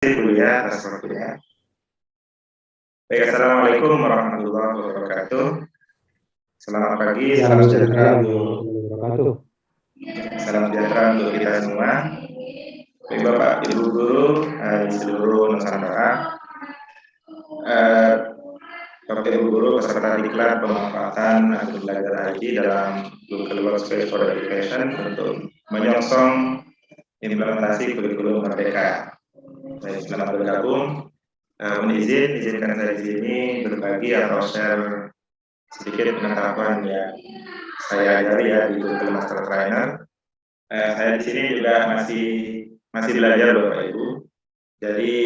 dulu ya atas waktunya. Baik, Assalamualaikum warahmatullahi wabarakatuh. Selamat pagi, salam sejahtera untuk salam sejahtera untuk kita semua. Baik Bapak, Ibu guru di seluruh Nusantara, Bapak Ibu guru peserta diklat pemanfaatan akun belajar IT dalam Google Workspace for Education untuk menyongsong implementasi kurikulum Merdeka. Baik, selamat bergabung. Izinkan saya di sini berbagi atau share sedikit pengetahuan yang saya ajari ya di Google Master Trainer. Saya di sini juga masih belajar Bapak Ibu. Jadi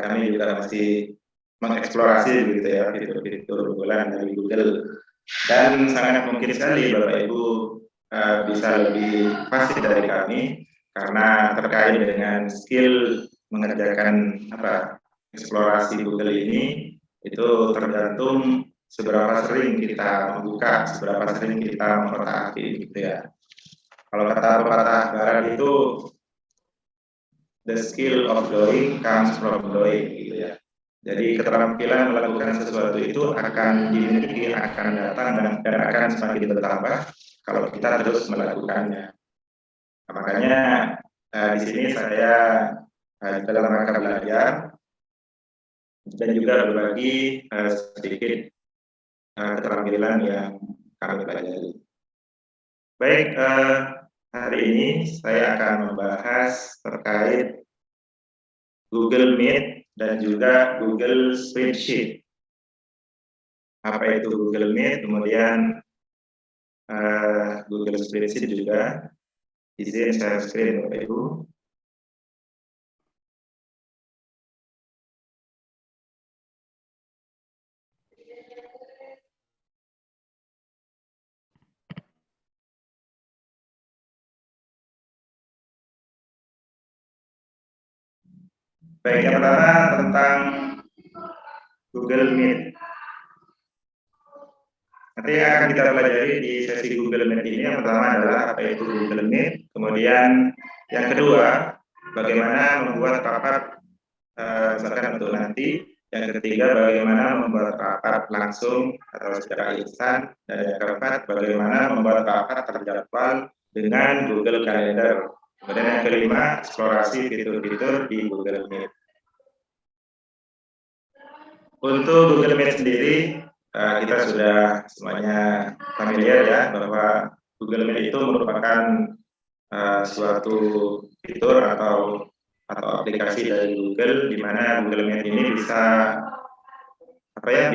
kami juga masih mengeksplorasi begitu ya fitur-fitur unggulan dari Google. Dan sangat mungkin sekali Bapak Ibu bisa lebih fasih dari kami karena terkait dengan skill mengerjakan eksplorasi Google ini itu tergantung seberapa sering kita membuka, seberapa sering kita mengotak-atik gitu ya. Kalau kata pepatah barat itu the skill of doing comes from doing gitu ya. Jadi keterampilan melakukan sesuatu itu akan dimiliki, akan datang dan akan semakin bertambah kalau kita terus melakukannya. Nah, makanya di sini saya dalam rangka belajar dan juga berbagi sedikit keterampilan yang kami pelajari. Baik, hari ini saya akan membahas terkait Google Meet dan juga Google Spreadsheet. Apa itu Google Meet, kemudian Google Spreadsheet juga. Izin share screen Bapak Ibu. Baik, yang pertama tentang Google Meet. Nanti akan kita pelajari di sesi Google Meet ini. Yang pertama adalah apa itu Google Meet, kemudian yang kedua bagaimana membuat rapat misalkan untuk nanti, yang ketiga bagaimana membuat rapat langsung atau secara instan, dan yang keempat bagaimana membuat rapat terjadwal dengan Google Calendar. Kemudian yang kelima eksplorasi fitur-fitur di Google Meet. Untuk Google Meet sendiri kita sudah semuanya familiar ya bahwa Google Meet itu merupakan suatu fitur atau aplikasi dari Google di mana Google Meet ini bisa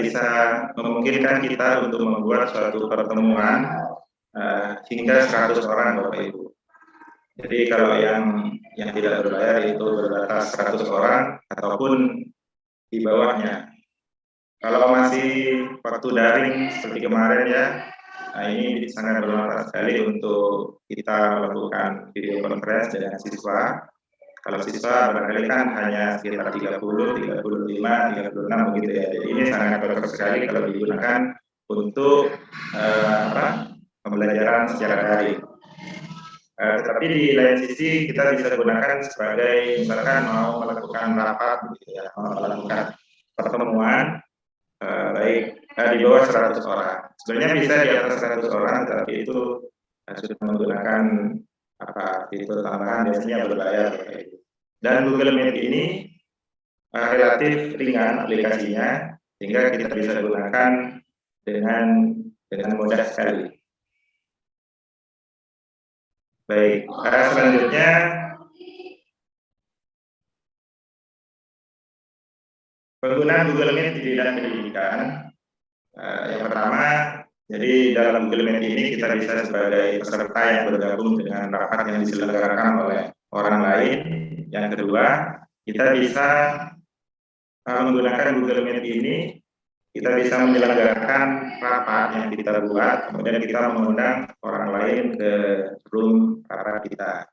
bisa memungkinkan kita untuk membuat suatu pertemuan hingga 100 orang Bapak Ibu. Jadi kalau yang tidak berbayar itu berbatas 100 orang ataupun di bawahnya. Kalau masih waktu daring seperti kemarin ya, nah ini sangat bermanfaat sekali untuk kita melakukan video conference dengan siswa. Kalau siswa barangkali kan hanya sekitar 30, 35, 36 begitu ya. Jadi ini sangat cocok sekali kalau digunakan untuk pembelajaran secara daring. Tetapi di lain sisi kita bisa gunakan sebagai misalkan mau melakukan rapat, gitu ya, mau melakukan pertemuan baik di bawah 100 orang. Sebenarnya bisa di atas 100 orang, tapi itu sudah menggunakan fitur tambahan biasanya berbayar. Dan Google Meet ini relatif ringan aplikasinya, sehingga kita bisa gunakan dengan mudah sekali. Baik, selanjutnya penggunaan Google Meet di bidang pendidikan. Yang pertama, jadi dalam Google Meet ini kita bisa sebagai peserta yang bergabung dengan rapat yang diselenggarakan oleh orang lain. Yang kedua, kita bisa menggunakan Google Meet ini, kita bisa menyelenggarakan rapat yang kita buat, kemudian kita mengundang orang lain ke room rapat kita.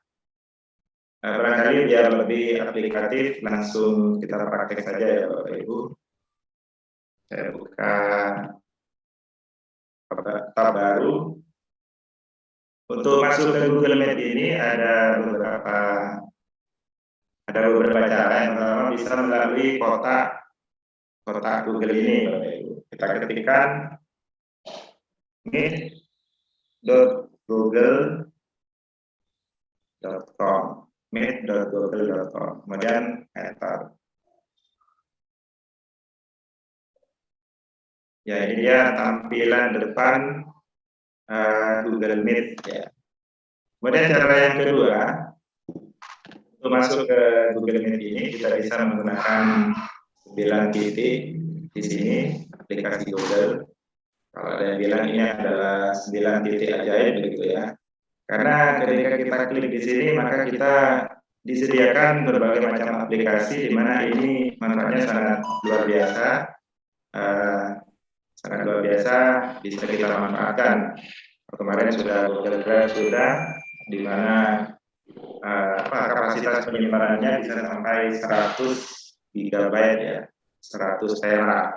Barangkali biar lebih aplikatif, langsung kita praktek saja ya Bapak Ibu. Saya buka tab baru. Untuk masuk ke Google Meet ini ada Ada beberapa cara. Yang pertama bisa melalui kotak Google ini, Bapak Ibu. Kita ketikkan meet.google.com, meet.google.com, kemudian enter. Ya, ini dia tampilan depan Google Meet ya. Kemudian cara yang kedua, untuk masuk ke Google Meet ini kita bisa menggunakan 9 titik di sini aplikasi Google. Kalau ada yang bilang ini adalah 9 titik ajaib begitu ya. Karena ketika kita klik di sini maka kita disediakan berbagai macam aplikasi di mana ini manfaatnya sangat luar biasa. Sangat luar biasa, bisa kita manfaatkan. Kemarin sudah Google Drive sudah, di mana kapasitas penyimpanannya bisa sampai 100 GB ya, 100 tera.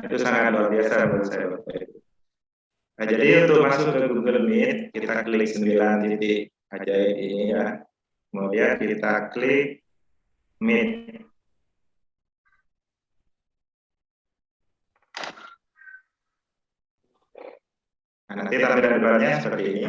Itu sangat luar biasa menurut saya Bapak Ibu. Nah, jadi untuk masuk ke Google Meet, kita klik 9 titik ajaib ini ya. Kemudian kita klik Meet. Nah, nanti tampilan depannya seperti ini.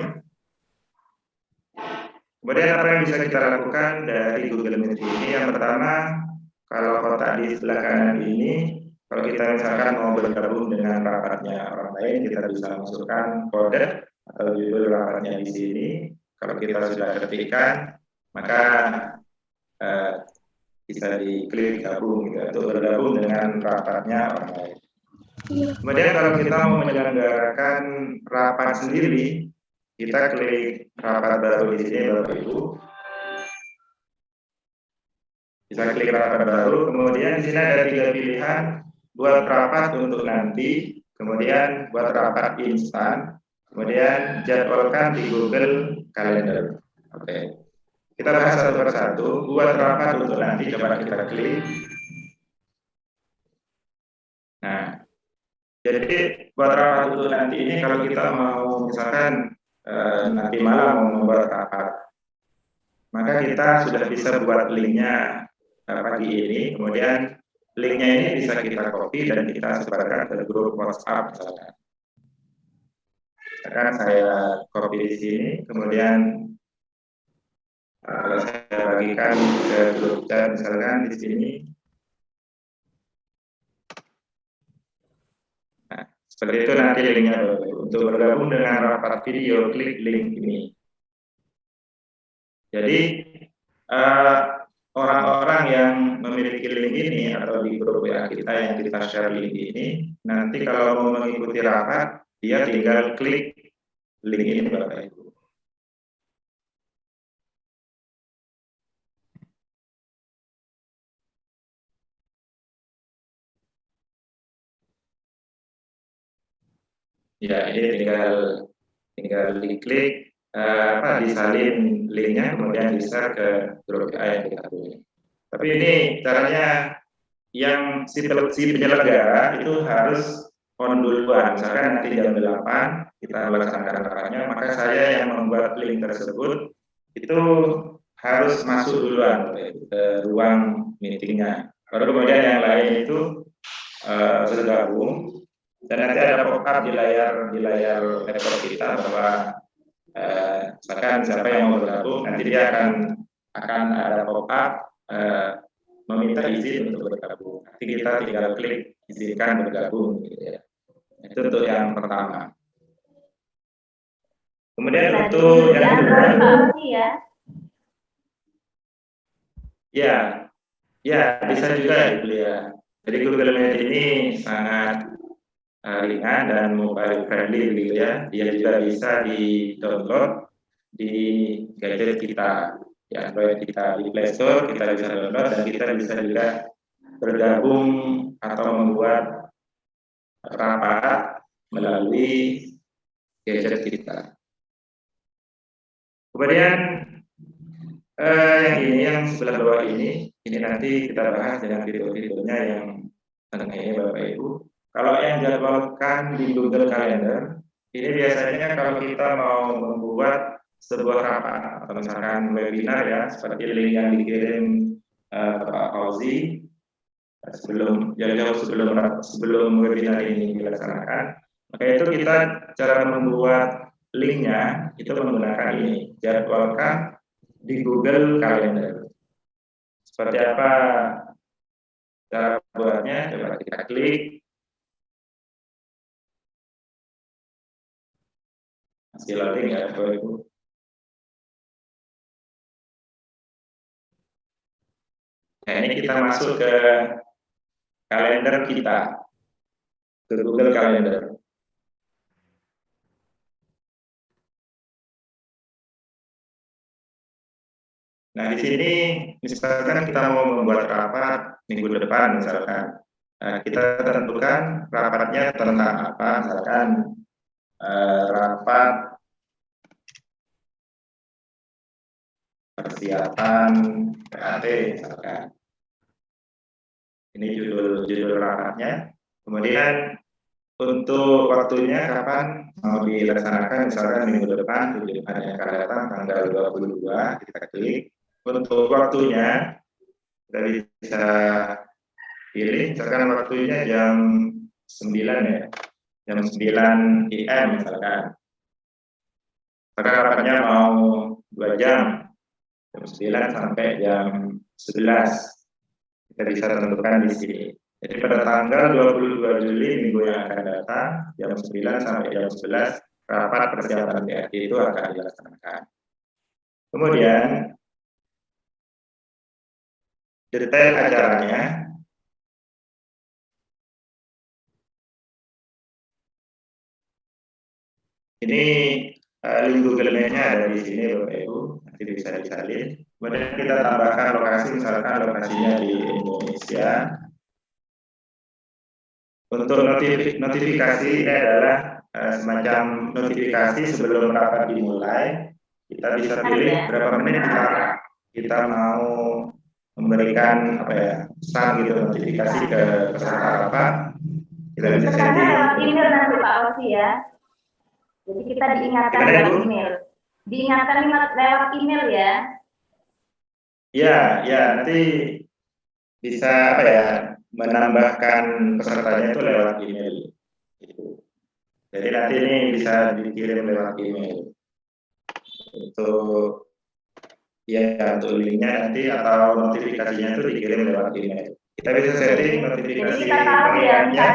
Kemudian apa yang bisa kita lakukan dari Google Meet ini? Yang pertama, kalau kotak di sebelah kanan ini, kalau kita misalkan mau bergabung dengan rapatnya orang lain, kita bisa masukkan kode atau judul rapatnya di sini. Kalau kita sudah ketikkan, maka bisa diklik gabung gitu, untuk bergabung dengan rapatnya orang lain. Kemudian kalau kita mau menyelenggarakan rapat sendiri, kita klik rapat baru di sini Bapak Ibu. Bisa klik rapat baru, kemudian di sini ada 3 pilihan, buat rapat untuk nanti, kemudian buat rapat instan, kemudian jadwalkan di Google Calendar. Oke. Kita bahas satu persatu. Buat rapat untuk nanti, coba kita klik. Nah, jadi buat rapat untuk nanti ini kalau kita mau misalkan nanti malam mau membuat rapat, maka kita sudah bisa buat linknya pagi ini, kemudian linknya ini bisa kita copy dan kita sebarkan ke grup WhatsApp misalkan. Misalkan saya copy di sini, kemudian kalau saya bagikan ke grup chat misalkan di sini. Nah, seperti itu nanti linknya. Untuk bergabung dengan rapat video, klik link ini. Jadi orang-orang yang memiliki link ini atau di grup WA kita yang kita share link ini, nanti kalau mau mengikuti rapat, dia tinggal klik link ini Bapak Ibu. Ya, ini tinggal diklik disalin linknya, kemudian bisa ke grup WA yang kita punya. Tapi ini caranya yang si penyelenggara itu harus on duluan. Misalkan nanti jam 8 kita melaksanakan rapatnya, maka saya yang membuat link tersebut itu harus masuk duluan ke ruang meetingnya. Baru kemudian yang lain itu bergabung, dan nanti ada pop-up di layar laptop kita bahwa misalkan siapa yang mau bergabung, nanti dia akan ada pop-up meminta izin untuk bergabung. Nanti kita tinggal klik izinkan bergabung gitu ya. Itu untuk yang pertama. Kemudian untuk yang kedua, ya bisa juga Ibu ya. Jadi Google Meet ini sangat ringan dan mobile friendly gitu ya. Dia juga bisa di-download di gadget kita, ya Android kita, di Play Store kita bisa download, dan kita bisa juga bergabung atau membuat rapat melalui gadget kita. Kemudian yang ini, yang sebelah bawah ini nanti kita bahas dengan fitur-fiturnya yang tengah ini Bapak Ibu. Kalau yang dijadwalkan di Google Calendar, ini biasanya kalau kita mau membuat sebuah rapat atau misalkan webinar ya, seperti link yang dikirim Pak Fauzi sebelum jauh-jauh sebelum webinar ini dilaksanakan, maka itu kita cara membuat linknya itu menggunakan ini, jadwalkan di Google Calendar. Seperti apa cara buatnya? Coba kita klik. Masih loading ya, Bapak Ibu. Nah, ini kita masuk ke kalender kita, ke Google Calendar. Nah, di sini misalkan kita mau membuat rapat minggu depan, misalkan kita tentukan rapatnya tentang apa, misalkan rapat persiapan PAT, misalkan. Ini judul rapatnya. Kemudian untuk waktunya kapan mau dilaksanakan, misalkan minggu depan, yang akan datang tanggal 22, kita klik. Untuk waktunya kita bisa pilih, misalkan waktunya jam 9 ya, jam 9 IM misalkan. Maka rapatnya mau 2 jam, jam 9 sampai jam 11. Kita bisa tentukan di sini. Jadi pada tanggal 22 Juli minggu yang akan datang, jam 9 sampai jam 11, rapat persiapan PRT itu akan dilaksanakan. Kemudian detail acaranya ini link Google Map-nya ada di sini Bapak Ibu, nanti bisa disalin. Kemudian kita tambahkan lokasi, misalkan lokasinya di Indonesia. Untuk notifikasi ini adalah semacam notifikasi sebelum rapat dimulai. Kita bisa pilih berapa menit kita mau memberikan apa ya, pesan gitu, notifikasi ke peserta rapat. Kita bisa setting lewat email nanti Pak Osi ya. Jadi kita diingatkan lewat email. Diingatkan lewat email ya. Ya, nanti bisa apa ya, menambahkan pesertanya itu lewat email. Jadi nanti ini bisa dikirim lewat email. Untuk untuk linknya nanti atau notifikasinya itu dikirim lewat email. Kita bisa setting notifikasi pengingatnya.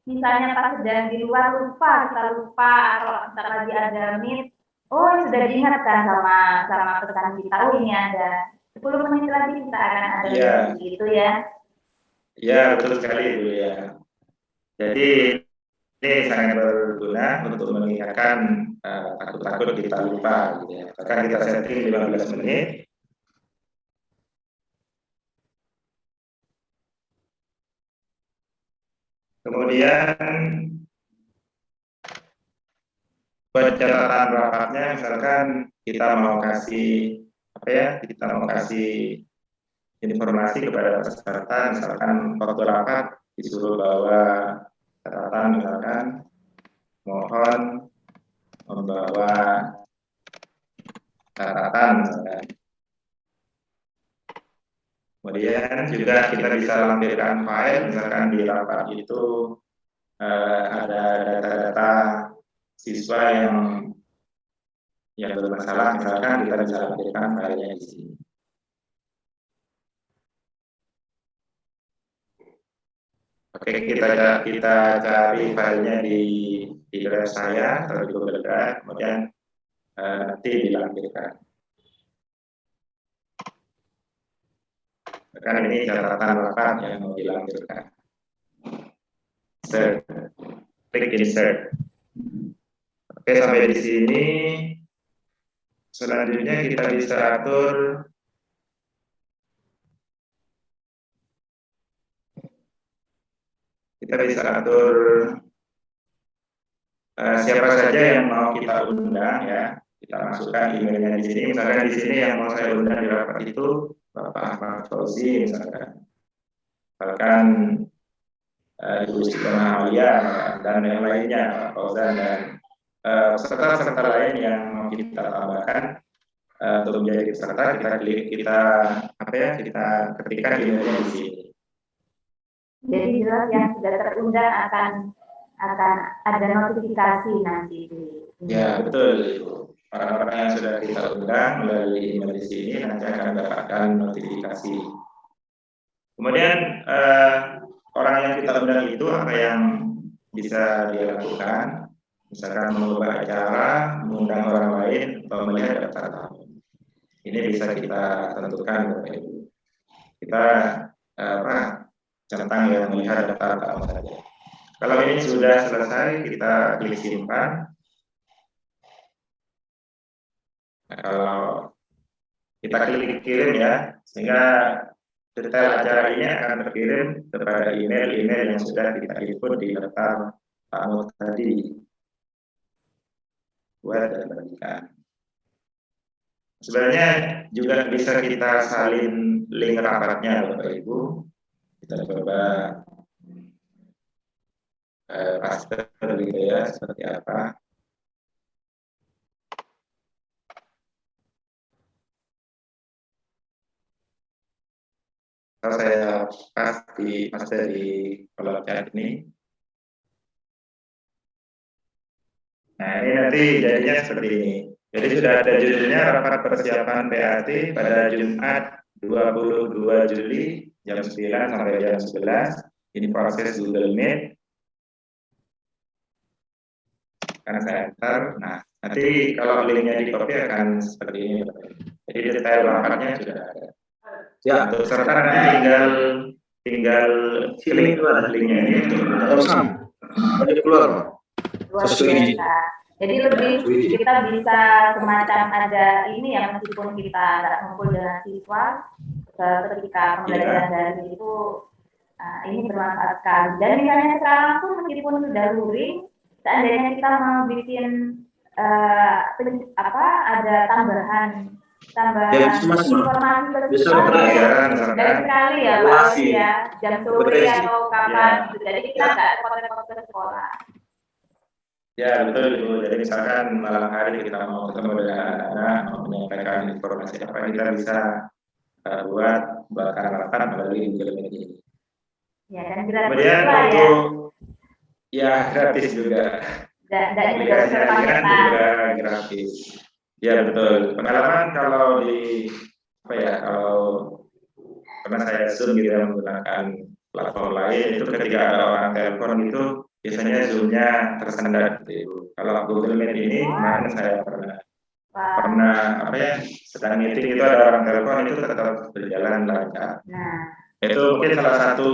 Misalnya pas sedang di luar lupa, kita lupa atau ntar lagi ada meet, oh sudah diingatkan sama pesan kita, oh ini ada 10 menit lagi kita akan ada gitu ya. Ya betul sekali Bu ya. Jadi ini sangat berguna untuk mengingatkan takut-takut kita lupa gitu ya. Bahkan kita setting 15 menit. Kemudian buat catatan rapatnya, misalkan kita mau kasih apa ya, kita mau kasih informasi kepada peserta, misalkan waktu rapat disuruh bawa catatan, misalkan mohon membawa catatan, misalkan. Kemudian juga kita bisa lampirkan file, misalkan di rapat itu ada data-data siswa yang bermasalah, misalkan kita bisa lampirkan filenya di sini. Oke, kita cari filenya di drive saya atau di Google Drive, kemudian nanti dilampirkan. Kan ini catatan rapat yang mau dilampirkan. Insert, klik insert. Oke, sampai di sini. Selanjutnya kita bisa atur siapa saja yang mau kita undang ya. Kita masukkan emailnya di sini. Misalkan di sini yang mau saya undang di rapat itu Bapak Ahmad Fauzi, misalkan Ibu Siti Amalia dan yang lainnya, Pak Fauzan dan peserta-peserta lain yang mau kita tambahkan untuk menjadi peserta, kita ketikkan emailnya di sini. Jadi jelas yang sudah terundang akan ada notifikasi nanti. Ya, betul itu. Orang-orang yang sudah kita undang melalui email di sini nanti akan mendapatkan notifikasi. Kemudian orang yang kita undang itu apa yang bisa dia lakukan? Misalkan mengubah acara, mengundang orang lain, atau melihat daftar tamu. Ini bisa kita tentukan, Bapak Ibu. Kita centang yang melihat daftar tamu saja. Kalau ini sudah selesai, kita klik simpan. Nah, kalau kita klik kirim ya, sehingga detail acara ini akan terkirim kepada email yang sudah kita input di daftar tamu tadi. Buat dan bagikan. Sebenarnya juga bisa kita salin link rapatnya, Bapak Ibu. Kita coba paste gitu ya, seperti apa. Kalau saya paste di kolom chat ini. Nah, ini nanti jadinya seperti ini. Jadi sudah ada judulnya rapat persiapan PAT pada Jumat 22 Juli jam 9 sampai jam 11. Ini proses Google Meet. Karena saya enter, nah nanti kalau linknya di copy akan seperti ini. Jadi detail rapatnya sudah ada. Ya, untuk serta nanti tinggal klik linknya ini untuk keluar. Jadi lebih kita bisa semacam ada ini ya, meskipun kita nggak ngumpul dengan siswa ketika pembelajaran daring itu ini bermanfaat sekali. Dan misalnya sekarang pun meskipun sudah luring, seandainya kita mau bikin ada tambahan informasi dari sekali ya Pak ya, jam sore atau kapan, jadi kita nggak repot-repot ke sekolah. Ya betul Ibu. Jadi misalkan malam hari kita mau ketemu dengan anak-anak, mau menyampaikan informasi apa, kita bisa buat bahkan rapat melalui Google Meet ini. Ya, dan gratis. Kemudian untuk ya gratis juga. Aplikasinya juga gratis. Ya betul. Pengalaman kalau kalau pernah saya Zoom gitu ya, menggunakan platform lain, itu ketika ada orang telepon itu biasanya Zoom-nya tersendat gitu. Kalau Google Meet ini kemarin saya pernah sedang meeting itu ada orang telepon itu tetap berjalan lancar. Nah, itu mungkin salah satu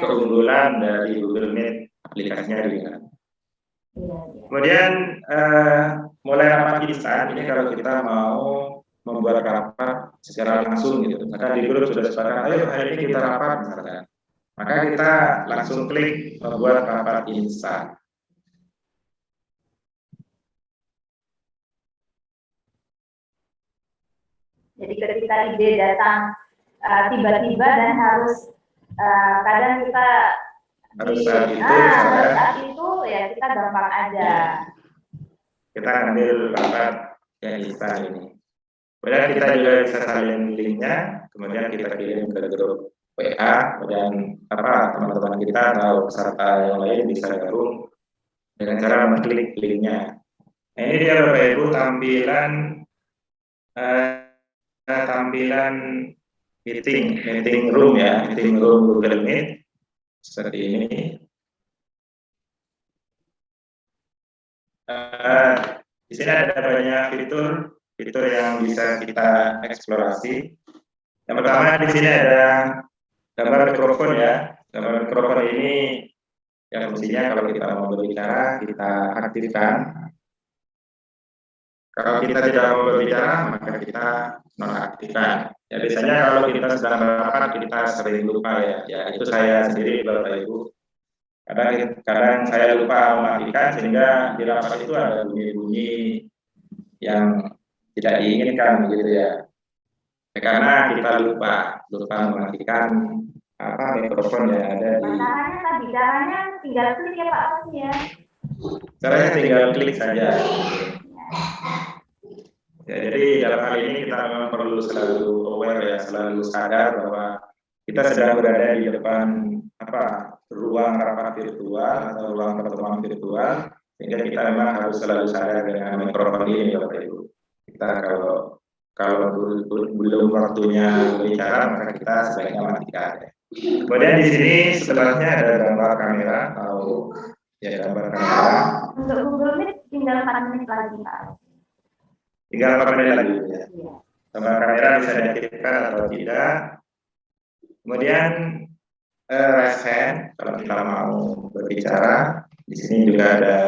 keunggulan dari Google Meet aplikasinya juga. Kemudian mulai rapat instan ini kalau kita mau membuat rapat secara langsung gitu. Maka di grup sudah sepakat, ayo hari ini kita rapat misalkan. Maka kita langsung klik membuat rapat instan. Jadi ketika ide datang tiba-tiba dan harus kadang kita saat itu ya kita gampang aja. Kita ambil rapat yang instan ini. Kemudian kita juga bisa salin linknya, kemudian kita kirim ke grup WA, dan teman-teman kita atau peserta yang lain bisa gabung dengan cara mengklik linknya. Nah, ini dia Bapak Ibu tampilan meeting room ya, meeting room Google Meet seperti ini. Di sini ada banyak fitur yang bisa kita eksplorasi. Yang pertama di sini ada gambar mikrofon ya. Gambar mikrofon ini yang fungsinya kalau kita mau berbicara kita aktifkan. Kalau kita tidak mau berbicara maka kita nonaktifkan. Ya biasanya kalau kita sedang merapat kita sering lupa ya. Ya itu saya sendiri Bapak Ibu. Kadang saya lupa mematikan sehingga di rapat itu ada bunyi-bunyi yang tidak diinginkan gitu ya. Karena kita lupa mematikan mikrofon yang ada di. Caranya tinggal klik ya Pak Pasti ya. Caranya tinggal klik saja. Ya, jadi dalam hal ini kita memang perlu selalu aware ya, selalu sadar bahwa kita sedang berada di depan ruang rapat virtual atau ruang pertemuan virtual, sehingga kita memang harus selalu sadar dengan mikrofon ini Bapak Ibu. Kita kalau belum waktunya berbicara maka kita sebaiknya matikan. Kemudian di sini setelahnya ada gambar kamera atau ya gambar kamera. Untuk Google Meet tinggal 4 menit lagi Pak. Tinggal 4 menit lagi ya. Gambar kamera bisa diaktifkan atau tidak. Kemudian raise hand kalau kita mau berbicara. Di sini juga ada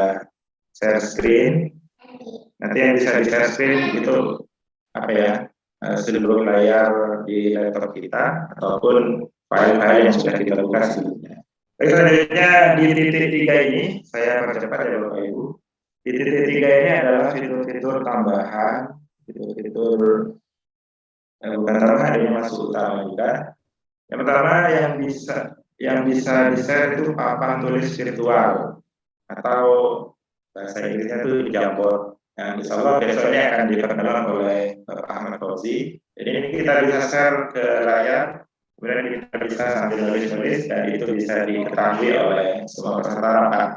share screen. Nanti yang bisa di share screen itu seluruh layar di laptop kita ataupun file-file yang sudah kita buka sebelumnya. Baik, selanjutnya di titik 3 ini saya percepat ya Bapak Ibu. Di titik 3 ini adalah fitur-fitur tambahan, fitur-fitur bukan tambahan, ini masuk utama juga. Yang pertama yang bisa di-share itu papan tulis virtual atau bahasa Inggrisnya itu Jamboard. Yang insya Allah besok ini akan diperkenalkan oleh Pak Ahmad Fauzi. Jadi ini kita bisa share ke layar, kemudian kita bisa sambil nulis-nulis dan itu bisa diketahui oleh semua peserta rapat.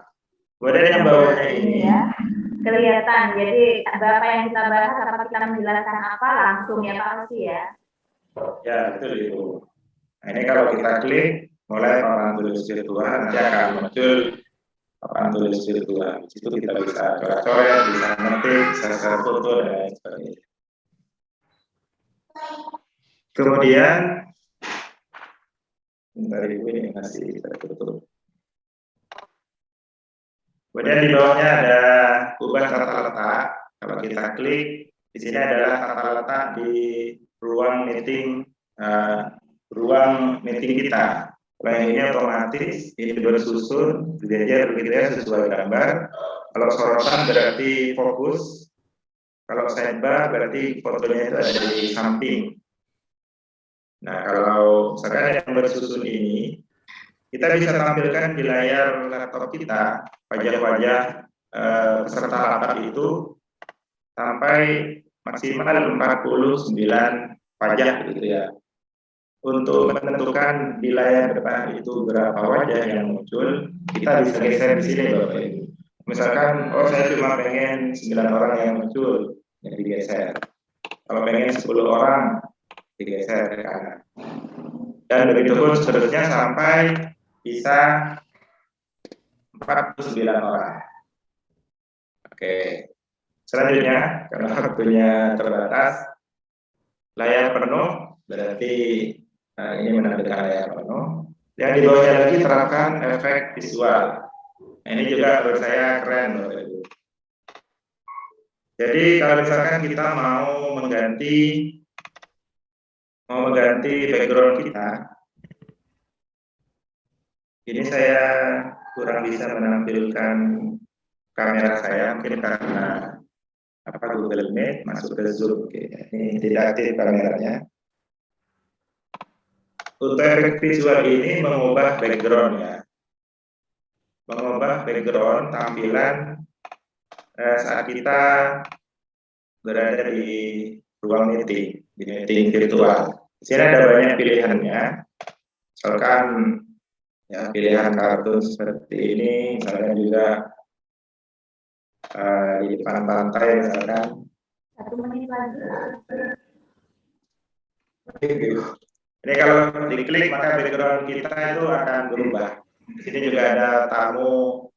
Kemudian yang bawahnya ini ya, kelihatan. Jadi Bapak yang kita bahas, apa kita menjelaskan apa langsung ya Pak Fauzi ya. Ya betul itu. Nah, ini kalau kita klik mulai papan tulis virtual nanti akan muncul papan tulis virtual. Di situ kita bisa coret-coret, bisa ngetik, bisa share foto dan lain sebagainya. Kemudian bentar Ibu ini masih tertutup. Kemudian di bawahnya ada ubah tata letak. Kalau kita klik, di sini adalah tata letak di ruang meeting kita. Kalau yang ini otomatis, ini bersusun, berjejer begitu ya, sesuai gambar. Kalau sorotan berarti fokus. Kalau sidebar berarti fotonya itu ada di samping. Nah, kalau misalkan yang bersusun ini, kita bisa tampilkan di layar laptop kita wajah-wajah peserta rapat itu sampai maksimal 49 wajah gitu ya. Untuk menentukan di layar depan itu berapa wajah yang muncul, kita bisa geser di sini Bapak Ibu. Misalkan, saya cuma pengen 9 orang yang muncul, yang digeser. Kalau pengen 10 orang, digeser ke kanan. Dan begitu pun seterusnya sampai bisa 49 orang. Oke. Selanjutnya, karena waktunya terbatas, layar penuh berarti ini menampilkan layar penuh. Yang di bawahnya lagi terapkan efek visual. Nah, ini juga menurut saya keren Bapak Ibu. Jadi kalau misalkan kita mau mengganti background kita, ini saya kurang bisa menampilkan kamera saya mungkin karena Google Meet masuk ke Zoom. Ini tidak aktif kameranya. Untuk efek visual ini mengubah background ya, mengubah background tampilan saat kita berada di ruang meeting, di meeting virtual. Di sini ada banyak pilihannya, misalkan ya pilihan kartun seperti ini, misalkan juga di depan pantai misalkan. 1 menit lagi. Ini kalau diklik maka background kita itu akan berubah. Di sini juga ada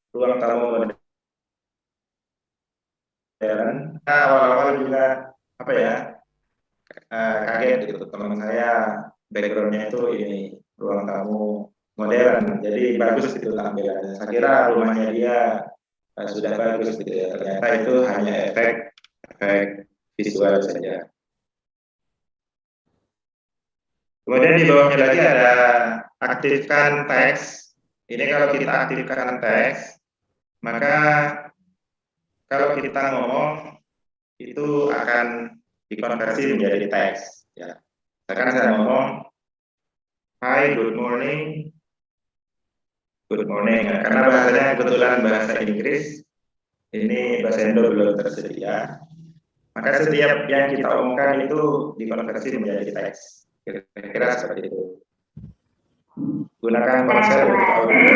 ruang tamu modern. Nah, awal-awal juga kaget gitu teman saya backgroundnya itu ini ruang tamu modern. Jadi bagus itu tampilannya. Saya kira rumahnya dia sudah bagus gitu ya. Ternyata itu hanya efek visual saja. Kemudian di bawahnya lagi ada aktifkan teks. Ini kalau kita aktifkan teks, maka kalau kita ngomong itu akan dikonversi menjadi teks. Ya. Misalkan saya ngomong, Hi, good morning. Good morning. Karena bahasanya kebetulan bahasa Inggris, ini bahasa Indo belum tersedia. Maka setiap yang kita omongkan itu dikonversi menjadi teks. Kira-kira seperti itu. Gunakan ponsel untuk audio.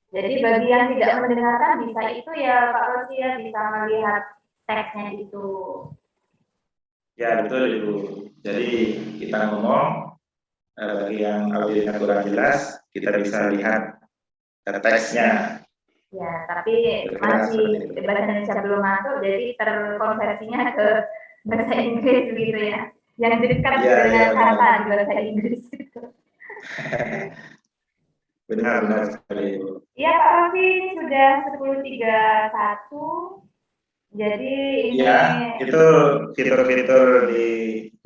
Jadi bagi yang tidak mendengarkan bisa itu ya Pak Rosi ya, bisa melihat teksnya itu. Ya betul Ibu. Jadi kita ngomong, bagi yang audionya kurang jelas, kita bisa lihat teksnya. Ya, tapi masih bahasa Indonesia belum masuk, jadi terkonversinya ke bahasa Inggris gitu ya. Yang dekat dengan kata di bahasa Inggris itu. Benar sekali Ibu. Iya Pak Rosi, ini sudah 10.31. Jadi ini ya itu fitur-fitur di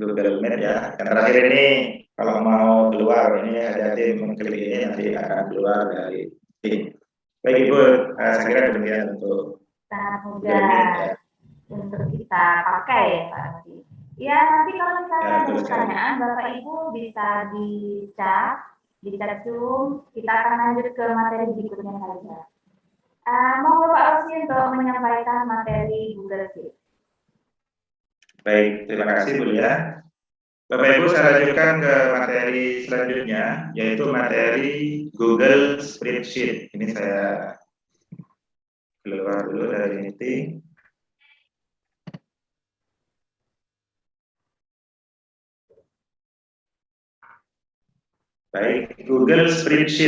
Google Meet ya. Yang terakhir ini kalau mau keluar ini hati-hati mengklik ini nanti akan keluar dari link. Baik Ibu, saya kira demikian untuk sangat mudah untuk kita pakai ya Pak Rosi. Ya nanti kalau misalnya ada pertanyaan Bapak Ibu bisa di chat Zoom, kita akan lanjut ke materi berikutnya saja. Mau Bapak Rosi untuk menyampaikan materi Google Sheet. Baik, terima kasih Bu ya. Bapak Ibu saya lanjutkan ke materi selanjutnya, yaitu materi Google Spreadsheet. Ini saya keluar dulu dari meeting. Baik, Google Spreadsheet.